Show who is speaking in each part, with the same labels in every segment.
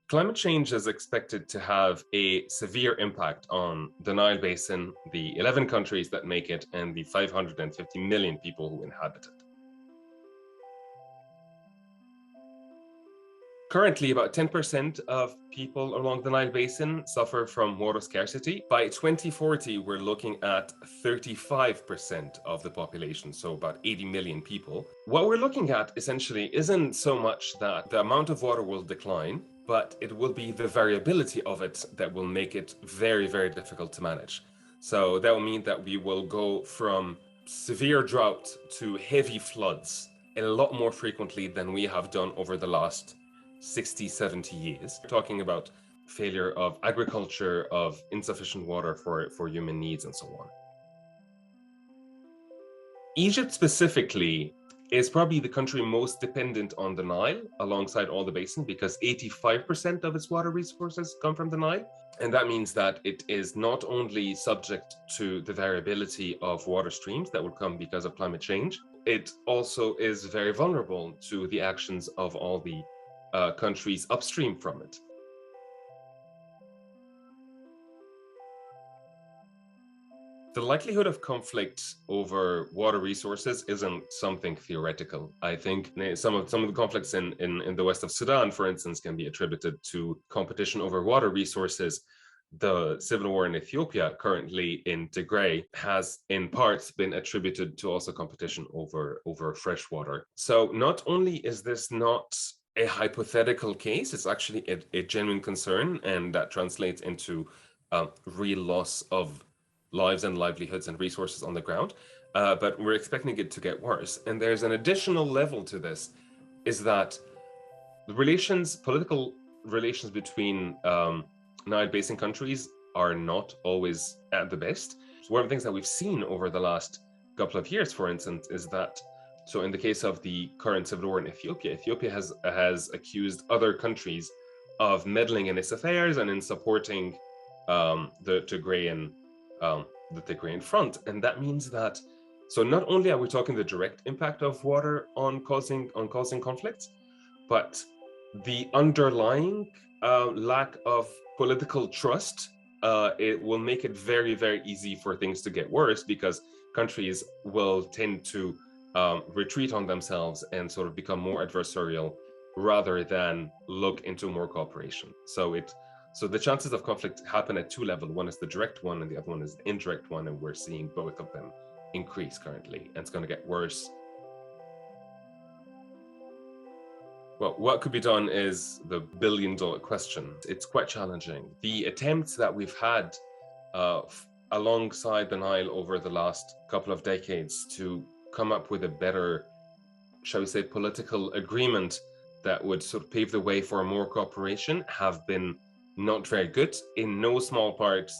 Speaker 1: Climate change is expected to have a severe impact on the Nile Basin, the 11 countries that make it, and the 550 million people who inhabit it. Currently, about 10% of people along the Nile Basin suffer from water scarcity. By 2040, we're looking at 35% of the population, so about 80 million people. What we're looking at essentially isn't so much that the amount of water will decline, but it will be the variability of it that will make it very, very difficult to manage. So that will mean that we will go from severe drought to heavy floods a lot more frequently than we have done over the last 60, 70 years. We're talking about failure of agriculture, of insufficient water for human needs, and so on. Egypt specifically is probably the country most dependent on the Nile alongside all the basin, because 85% of its water resources come from the Nile. And that means that it is not only subject to the variability of water streams that will come because of climate change, it also is very vulnerable to the actions of all the countries upstream from it. The likelihood of conflict over water resources isn't something theoretical. I think some of the conflicts in the west of Sudan, for instance, can be attributed to competition over water resources. The civil war in Ethiopia, currently in Tigray, has in part been attributed to also competition over fresh water. So not only is this not a hypothetical case, it's actually a genuine concern, and that translates into real loss of lives and livelihoods and resources on the ground, but we're expecting it to get worse. And there's an additional level to this, is that the political relations between Nile Basin countries are not always at the best. So one of the things that we've seen over the last couple of years, for instance, is that, so in the case of the current civil war in Ethiopia, Ethiopia has accused other countries of meddling in its affairs and in supporting the Tigrayan front. And that means that, so not only are we talking the direct impact of water on causing conflicts, but the underlying lack of political trust, it will make it very, very easy for things to get worse, because countries will tend to retreat on themselves and sort of become more adversarial rather than look into more cooperation. So the chances of conflict happen at two levels. One is the direct one and the other one is the indirect one, and we're seeing both of them increase currently, and it's going to get worse. Well, what could be done is the billion-dollar question. It's quite challenging. The attempts that we've had alongside the Nile over the last couple of decades to come up with a better, shall we say, political agreement that would sort of pave the way for more cooperation have been not very good, in no small part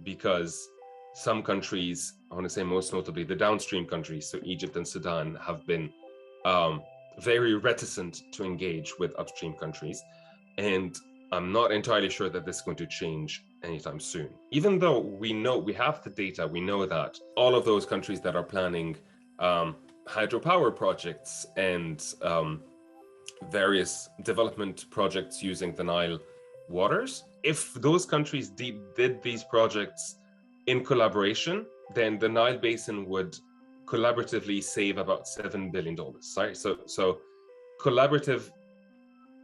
Speaker 1: because some countries, I want to say most notably the downstream countries, so Egypt and Sudan, have been very reticent to engage with upstream countries. And I'm not entirely sure that this is going to change anytime soon. Even though we have the data, we know that all of those countries that are planning hydropower projects and various development projects using the Nile waters, if those countries did these projects in collaboration, then the Nile Basin would collaboratively save about $7 billion. Right? So collaborative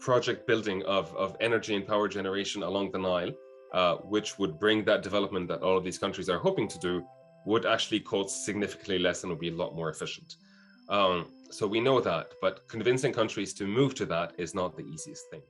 Speaker 1: project building of energy and power generation along the Nile, which would bring that development that all of these countries are hoping to do, would actually cost significantly less and would be a lot more efficient. So we know that, but convincing countries to move to that is not the easiest thing.